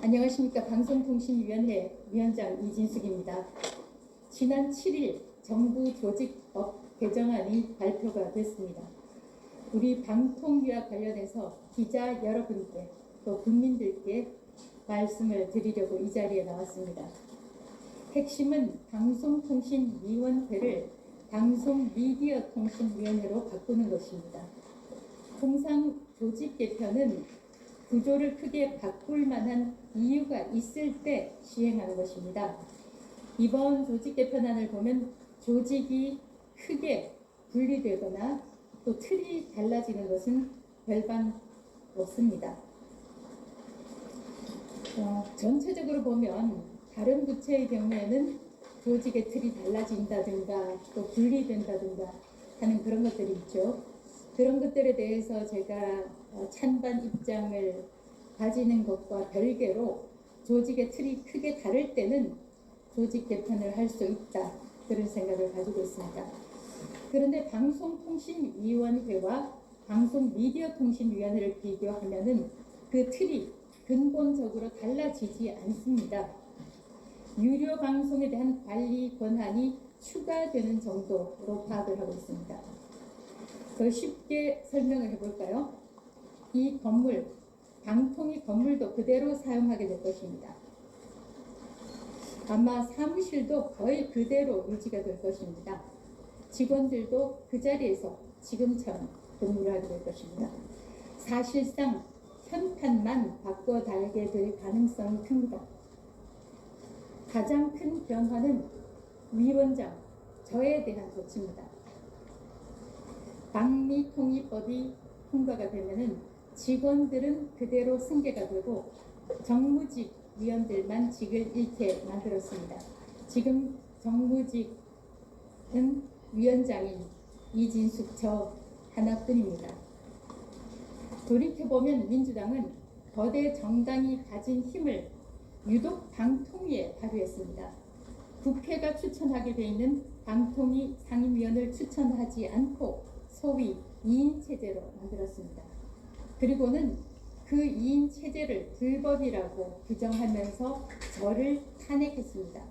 안녕하십니까. 방송통신위원회 위원장 이진숙입니다. 지난 7일 정부 조직법 개정안이 발표가 됐습니다. 우리 방통위와 관련해서 기자 여러분께 또 국민들께 말씀을 드리려고 이 자리에 나왔습니다. 핵심은 방송통신위원회를 방송미디어통신위원회로 바꾸는 것입니다. 통상 조직 개편은 구조를 크게 바꿀 만한 이유가 있을 때 시행하는 것입니다. 이번 조직 개편안을 보면 조직이 크게 분리되거나 또 틀이 달라지는 것은 별반 없습니다. 전체적으로 보면 다른 부처의 경우에는 조직의 틀이 달라진다든가 또 분리된다든가 하는 그런 것들이 있죠. 그런 것들에 대해서 제가 찬반 입장을 가지는 것과 별개로 조직의 틀이 크게 다를 때는 조직 개편을 할 수 있다, 그런 생각을 가지고 있습니다. 그런데 방송통신위원회와 방송미디어통신위원회를 비교하면은 그 틀이 근본적으로 달라지지 않습니다. 유료 방송에 대한 관리 권한이 추가되는 정도로 파악을 하고 있습니다. 더 쉽게 설명을 해볼까요? 이 건물, 방통위 건물도 그대로 사용하게 될 것입니다. 아마 사무실도 거의 그대로 유지가 될 것입니다. 직원들도 그 자리에서 지금처럼 근무를 하게 될 것입니다. 사실상 현판만 바꿔 달게 될 가능성이 큽니다. 가장 큰 변화는 위원장, 저에 대한 조치입니다. 방미통일법이 통과가 되면은 직원들은 그대로 승계가 되고 정무직 위원들만 직을 잃게 만들었습니다. 지금 정무직은 위원장인 이진숙 저 하나뿐입니다. 돌이켜보면 민주당은 거대 정당이 가진 힘을 유독 방통위에 발휘했습니다. 국회가 추천하게 돼 있는 방통위 상임위원을 추천하지 않고 소위 2인 체제로 만들었습니다. 그리고는 그 2인 체제를 불법이라고 규정하면서 저를 탄핵했습니다.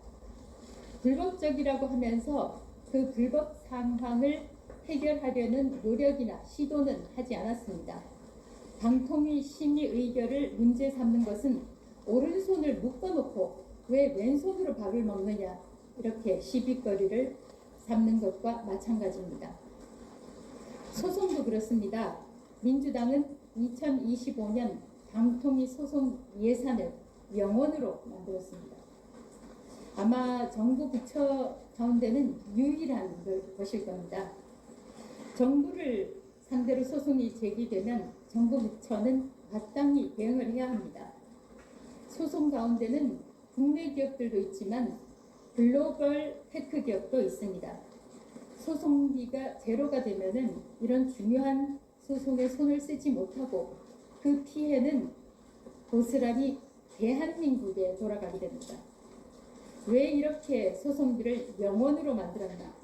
불법적이라고 하면서 그 불법 상황을 해결하려는 노력이나 시도는 하지 않았습니다. 방통위 심의 의결을 문제 삼는 것은 오른손을 묶어놓고 왜 왼손으로 밥을 먹느냐, 이렇게 시비거리를 삼는 것과 마찬가지입니다. 소송도 그렇습니다. 민주당은 2025년 방통위 소송 예산을 명원으로 만들었습니다. 아마 정부 부처 가운데는 유일한 것일 겁니다. 정부를 상대로 소송이 제기되면 정부 부처는 마땅히 대응을 해야 합니다. 소송 가운데는 국내 기업들도 있지만 글로벌 테크 기업도 있습니다. 소송비가 제로가 되면은 이런 중요한 소송에 손을 쓰지 못하고 그 피해는 고스란히 대한민국에 돌아가게 됩니다. 왜 이렇게 소송비를 명원으로 만들었나?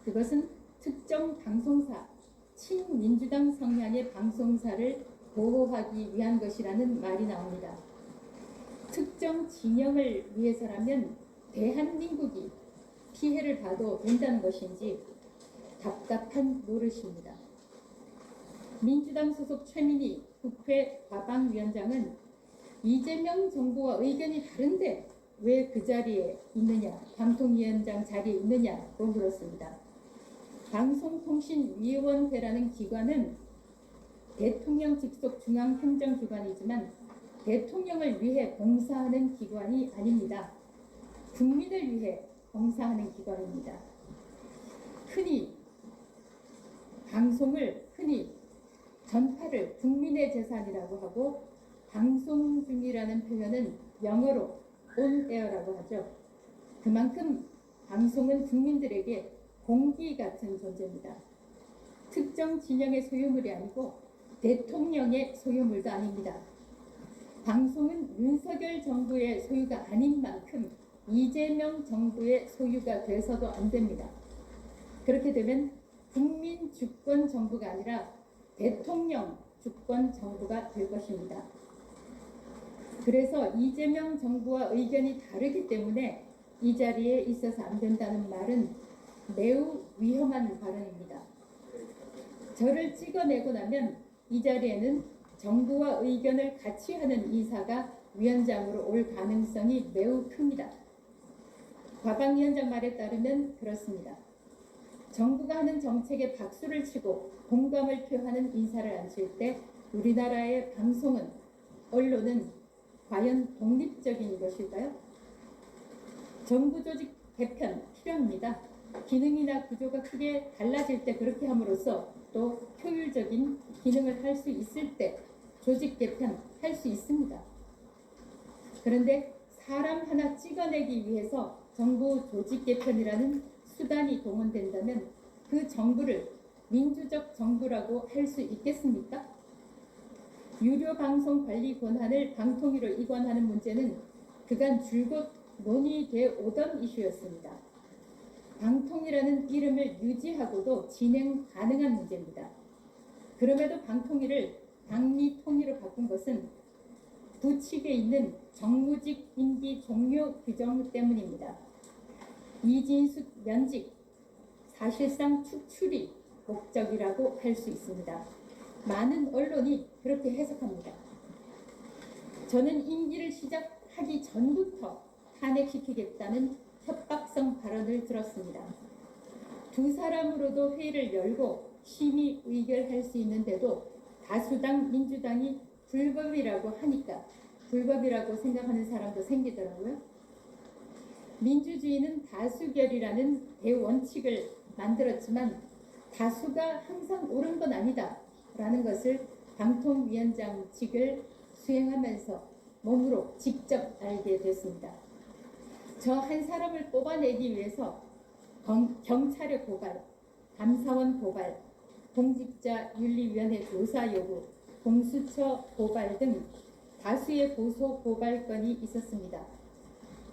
그것은 특정 방송사, 친민주당 성향의 방송사를 보호하기 위한 것이라는 말이 나옵니다. 특정 진영을 위해서라면 대한민국이 피해를 봐도 된다는 것인지 답답한 노릇입니다. 민주당 소속 최민희 국회 과방위원장은 이재명 정부와 의견이 다른데 왜 그 자리에 있느냐, 방통위원장 자리에 있느냐고 물었습니다. 방송통신위원회라는 기관은 대통령 직속 중앙행정기관이지만 대통령을 위해 봉사하는 기관이 아닙니다. 국민을 위해 봉사하는 기관입니다. 방송을 흔히 전파를 국민의 재산이라고 하고 방송 중이라는 표현은 영어로 on air라고 하죠. 그만큼 방송은 국민들에게 공기 같은 존재입니다. 특정 진영의 소유물이 아니고 대통령의 소유물도 아닙니다. 방송은 윤석열 정부의 소유가 아닌 만큼 이재명 정부의 소유가 돼서도 안 됩니다. 그렇게 되면 국민 주권 정부가 아니라 대통령 주권 정부가 될 것입니다. 그래서 이재명 정부와 의견이 다르기 때문에 이 자리에 있어서 안 된다는 말은 매우 위험한 발언입니다. 저를 찍어내고 나면 이 자리에는 정부와 의견을 같이 하는 이사가 위원장으로 올 가능성이 매우 큽니다. 과방 위원장 말에 따르면 그렇습니다. 정부가 하는 정책에 박수를 치고 공감을 표하는 인사를 앉힐 때 우리나라의 방송은, 언론은 과연 독립적인 것일까요? 정부 조직 개편 필요합니다. 기능이나 구조가 크게 달라질 때 그렇게 함으로써 또 효율적인 기능을 할 수 있을 때 조직 개편 할 수 있습니다. 그런데 사람 하나 찍어내기 위해서 정부 조직 개편이라는 수단이 동원된다면 그 정부를 민주적 정부라고 할 수 있겠습니까? 유료 방송 관리 권한을 방통위로 이관하는 문제는 그간 줄곧 논의돼 오던 이슈였습니다. 방통위라는 이름을 유지하고도 진행 가능한 문제입니다. 그럼에도 방통위를 방미통위로 바꾼 것은 부칙에 있는 정무직 임기 종료 규정 때문입니다. 이진숙 면직, 사실상 축출이 목적이라고 할 수 있습니다. 많은 언론이 그렇게 해석합니다. 저는 임기를 시작하기 전부터 탄핵시키겠다는 협박성 발언을 들었습니다. 두 사람으로도 회의를 열고 심의 의결할 수 있는데도 다수당 민주당이 불법이라고 하니까 불법이라고 생각하는 사람도 생기더라고요. 민주주의는 다수결이라는 대원칙을 만들었지만 다수가 항상 옳은 건 아니다 라는 것을 방통위원장직을 수행하면서 몸으로 직접 알게 됐습니다. 저 한 사람을 뽑아내기 위해서 경찰의 고발, 감사원 고발, 공직자윤리위원회 조사 요구, 공수처 고발 등 다수의 고소 고발건이 있었습니다.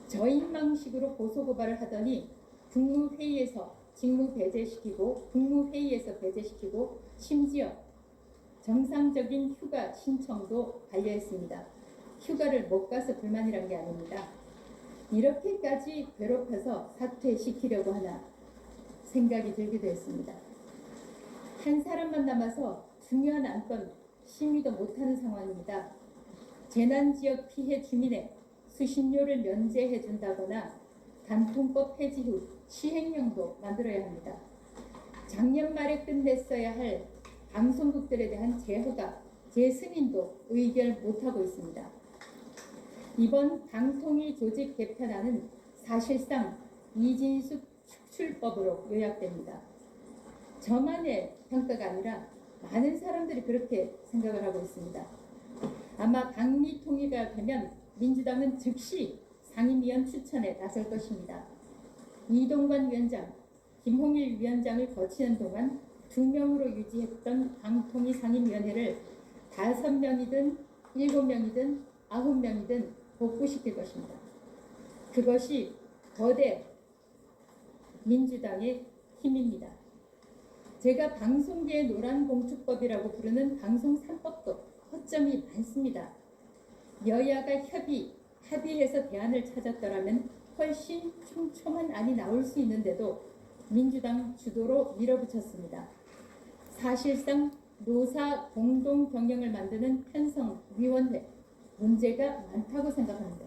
저인망식으로 고소 고발을 하더니 국무회의에서 직무 배제시키고 국무회의에서 배제시키고 심지어 정상적인 휴가 신청도 반려했습니다. 휴가를 못 가서 불만이란 게 아닙니다. 이렇게까지 괴롭혀서 사퇴시키려고 하나 생각이 들기도 했습니다. 한 사람만 남아서 중요한 안건 심의도 못하는 상황입니다. 재난지역 피해 주민의 수신료를 면제해 준다거나 단통법 폐지 후 시행령도 만들어야 합니다. 작년 말에 끝냈어야 할 방송국들에 대한 재허가, 재승인도 의결 못하고 있습니다. 이번 방통위 조직 개편안은 사실상 이진숙 축출법으로 요약됩니다. 저만의 평가가 아니라 많은 사람들이 그렇게 생각을 하고 있습니다. 아마 방미통위가 되면 민주당은 즉시 상임위원 추천에 나설 것입니다. 이동관 위원장, 김홍일 위원장을 거치는 동안 2명으로 유지했던 방통위 상임위원회를 5명이든 7명이든 9명이든 복구시킬 것입니다. 그것이 거대 민주당의 힘입니다. 제가 방송계의 노란공주법이라고 부르는 방송 3법도 허점이 많습니다. 여야가 합의해서 대안을 찾았더라면 훨씬 촘촘한 안이 나올 수 있는데도 민주당 주도로 밀어붙였습니다. 사실상 노사 공동 경영을 만드는 편성위원회 문제가 많다고 생각합니다.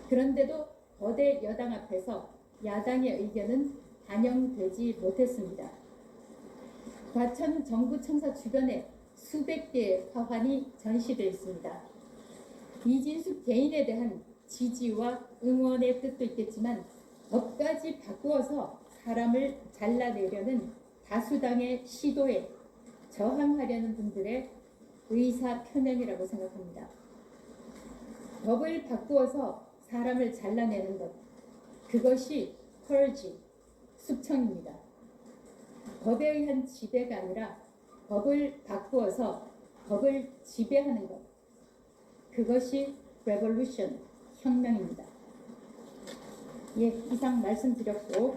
그런데도 거대 여당 앞에서 야당의 의견은 반영되지 못했습니다. 과천 정부 청사 주변에 수백 개의 화환이 전시되어 있습니다. 이진숙 개인에 대한 지지와 응원의 뜻도 있겠지만 법까지 바꾸어서 사람을 잘라내려는 다수당의 시도에 저항하려는 분들의 의사 표명이라고 생각합니다. 법을 바꾸어서 사람을 잘라내는 것, 그것이 펄지, 숙청입니다. 법에 의한 지배가 아니라 법을 바꾸어서 법을 지배하는 것, 그것이 레볼루션, 혁명입니다. 예, 이상 말씀드렸고